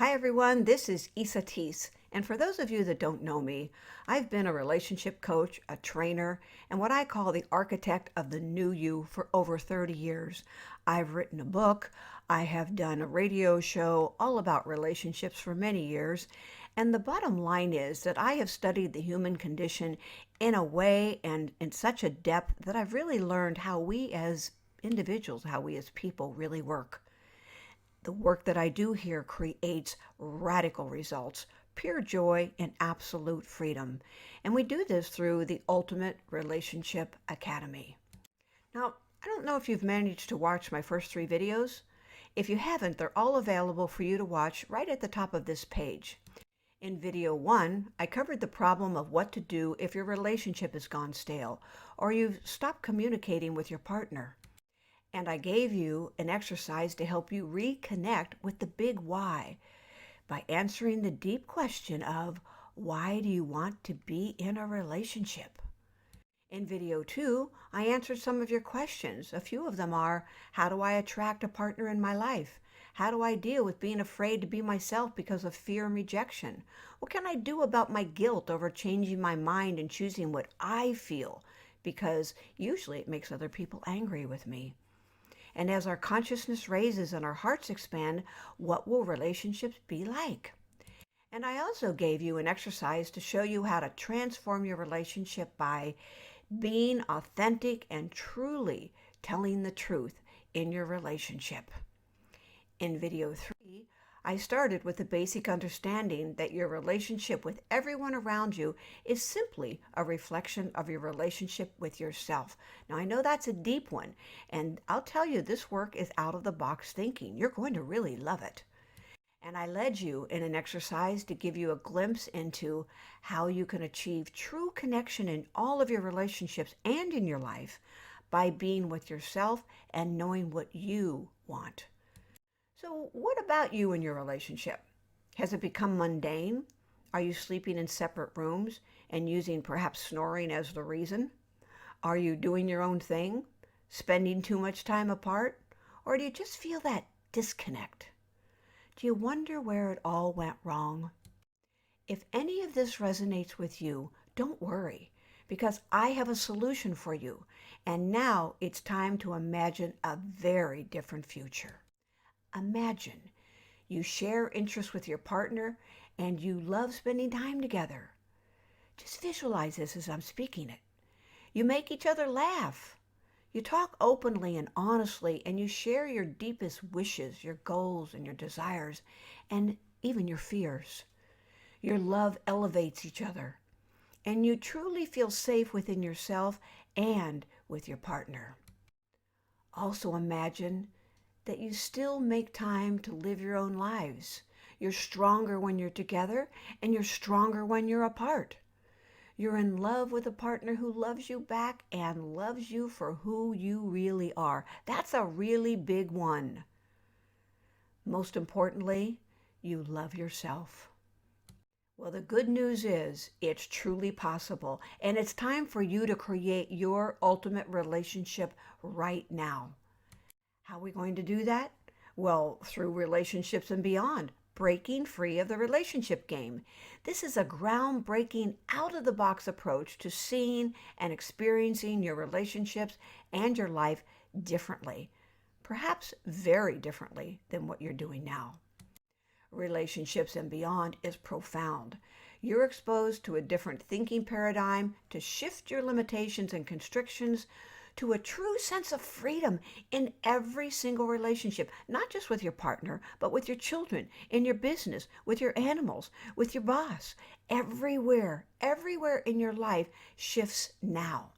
Hi everyone, this is Isa Teese, and for those of you that don't know me, I've been a relationship coach, a trainer, and what I call the architect of the new you for over 30 years. I've written a book, I have done a radio show all about relationships for many years, and the bottom line is that I have studied the human condition in a way and in such a depth that I've really learned how we as individuals, how we as people really work. The work that I do here creates radical results, pure joy, and absolute freedom. And we do this through the Ultimate Relationship Academy. Now, I don't know if you've managed to watch my first 3 videos. If you haven't, they're all available for you to watch right at the top of this page. In video 1, I covered the problem of what to do if your relationship has gone stale or you've stopped communicating with your partner. And I gave you an exercise to help you reconnect with the big why by answering the deep question of why do you want to be in a relationship? In video 2, I answered some of your questions. A few of them are, how do I attract a partner in my life? How do I deal with being afraid to be myself because of fear and rejection? What can I do about my guilt over changing my mind and choosing what I feel? Because usually it makes other people angry with me. And as our consciousness raises and our hearts expand, what will relationships be like? And I also gave you an exercise to show you how to transform your relationship by being authentic and truly telling the truth in your relationship. In video 3, I started with the basic understanding that your relationship with everyone around you is simply a reflection of your relationship with yourself. Now, I know that's a deep one, and I'll tell you this work is out of the box thinking. You're going to really love it. And I led you in an exercise to give you a glimpse into how you can achieve true connection in all of your relationships and in your life by being with yourself and knowing what you want. So what about you and your relationship? Has it become mundane? Are you sleeping in separate rooms and using perhaps snoring as the reason? Are you doing your own thing? Spending too much time apart? Or do you just feel that disconnect? Do you wonder where it all went wrong? If any of this resonates with you, don't worry, because I have a solution for you. And now it's time to imagine a very different future. Imagine you share interests with your partner and you love spending time together. Just visualize this as I'm speaking it. You make each other laugh. You talk openly and honestly, and you share your deepest wishes, your goals, and your desires, and even your fears. Your love elevates each other, and you truly feel safe within yourself and with your partner. Also imagine that you still make time to live your own lives. You're stronger when you're together, and you're stronger when you're apart. You're in love with a partner who loves you back and loves you for who you really are. That's a really big one. Most importantly, you love yourself. Well, the good news is it's truly possible, and it's time for you to create your ultimate relationship right now. How are we going to do that? Well, through Relationships and Beyond, breaking free of the relationship game. This is a groundbreaking, out-of-the-box approach to seeing and experiencing your relationships and your life differently, perhaps very differently than what you're doing now. Relationships and Beyond is profound. You're exposed to a different thinking paradigm to shift your limitations and constrictions to a true sense of freedom in every single relationship, not just with your partner, but with your children, in your business, with your animals, with your boss. Everywhere in your life shifts now.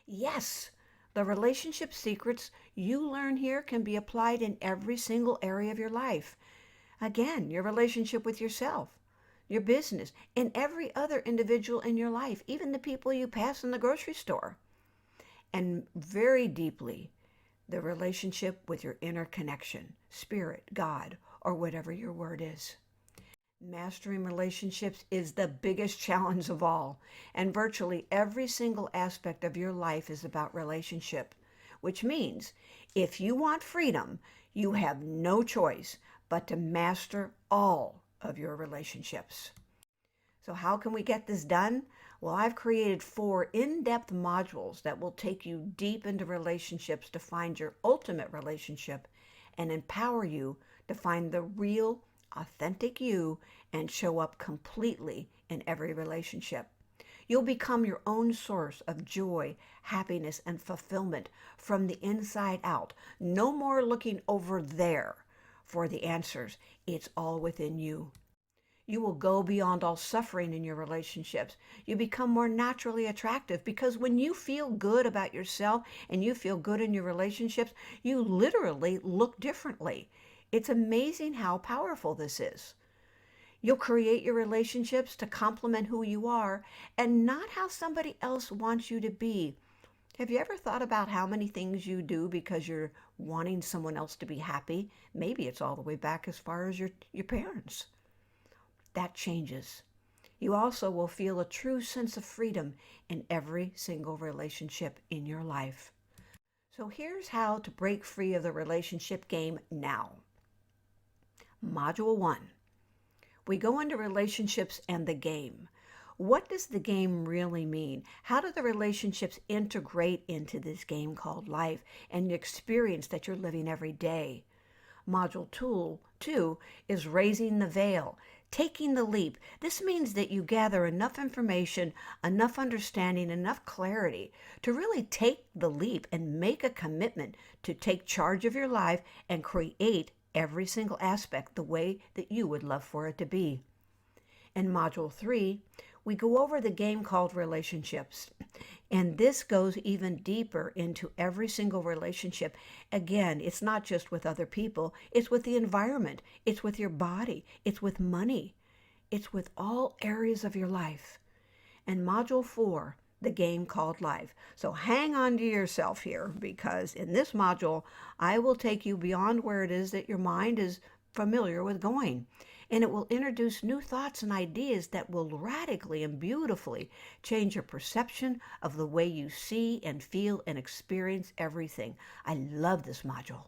Yes, the relationship secrets you learn here can be applied in every single area of your life. Again, your relationship with yourself, your business, and every other individual in your life, even the people you pass in the grocery store. And very deeply, the relationship with your inner connection, spirit, God, or whatever your word is. Mastering relationships is the biggest challenge of all, and virtually every single aspect of your life is about relationship, which means if you want freedom, you have no choice but to master all of your relationships. So how can we get this done? Well, I've created 4 in-depth modules that will take you deep into relationships to find your ultimate relationship and empower you to find the real, authentic you and show up completely in every relationship. You'll become your own source of joy, happiness, and fulfillment from the inside out. No more looking over there for the answers. It's all within you. You will go beyond all suffering in your relationships. You become more naturally attractive because when you feel good about yourself and you feel good in your relationships, you literally look differently. It's amazing how powerful this is. You'll create your relationships to complement who you are and not how somebody else wants you to be. Have you ever thought about how many things you do because you're wanting someone else to be happy? Maybe it's all the way back as far as your parents. That changes. You also will feel a true sense of freedom in every single relationship in your life. So here's how to break free of the relationship game now. Module 1. We go into relationships and the game. What does the game really mean? How do the relationships integrate into this game called life and the experience that you're living every day? Module 2 is raising the veil, taking the leap. This means that you gather enough information, enough understanding, enough clarity to really take the leap and make a commitment to take charge of your life and create every single aspect the way that you would love for it to be. In Module 3, we go over the game called relationships. And this goes even deeper into every single relationship. Again, it's not just with other people. It's with the environment. It's with your body. It's with money. It's with all areas of your life. And Module 4, the game called life. So hang on to yourself here, because in this module, I will take you beyond where it is that your mind is familiar with going. And it will introduce new thoughts and ideas that will radically and beautifully change your perception of the way you see and feel and experience everything. I love this module.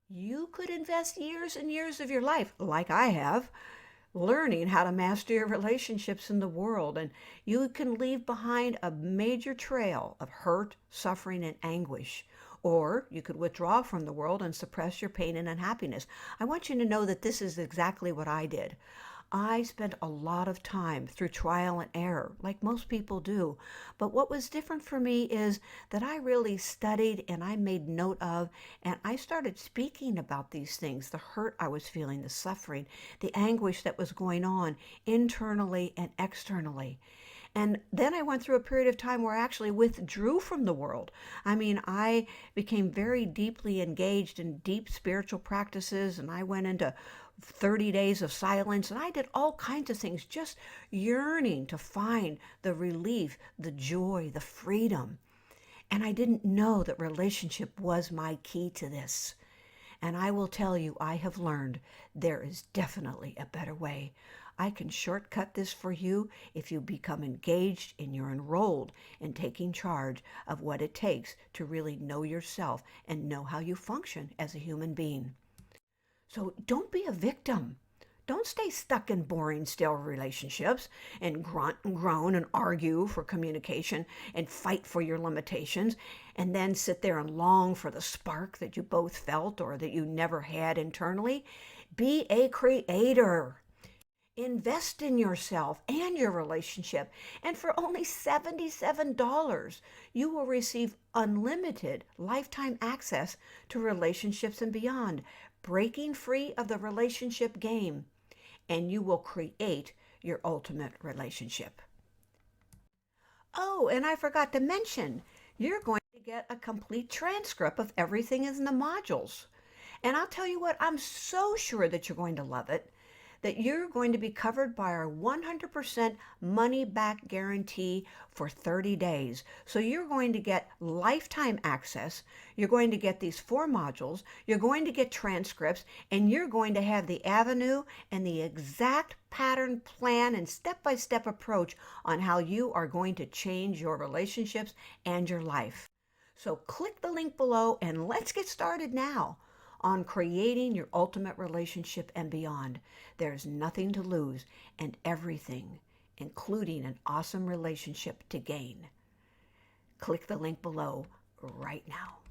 You could invest years and years of your life, like I have, learning how to master your relationships in the world, and you can leave behind a major trail of hurt, suffering, and anguish. Or you could withdraw from the world and suppress your pain and unhappiness. I want you to know that this is exactly what I did. I spent a lot of time through trial and error, like most people do. But what was different for me is that I really studied and I made note of, and I started speaking about these things, the hurt I was feeling, the suffering, the anguish that was going on internally and externally. And then I went through a period of time where I actually withdrew from the world. I mean, I became very deeply engaged in deep spiritual practices, and I went into 30 days of silence, and I did all kinds of things, just yearning to find the relief, the joy, the freedom. And I didn't know that relationship was my key to this. And I will tell you, I have learned there is definitely a better way. I can shortcut this for you if you become engaged and you're enrolled in taking charge of what it takes to really know yourself and know how you function as a human being. So don't be a victim. Don't stay stuck in boring, stale relationships and grunt and groan and argue for communication and fight for your limitations and then sit there and long for the spark that you both felt or that you never had internally. Be a creator. Invest in yourself and your relationship, and for only $77, you will receive unlimited lifetime access to relationships and beyond, breaking free of the relationship game, and you will create your ultimate relationship. Oh, and I forgot to mention, you're going to get a complete transcript of everything in the modules. And I'll tell you what, I'm so sure that you're going to love it, that you're going to be covered by our 100% money back guarantee for 30 days. So you're going to get lifetime access. You're going to get these 4 modules. You're going to get transcripts, and you're going to have the avenue and the exact pattern, plan, and step-by-step approach on how you are going to change your relationships and your life. So click the link below and let's get started now. on creating your ultimate relationship and beyond. There's nothing to lose and everything, including an awesome relationship, to gain. Click the link below right now.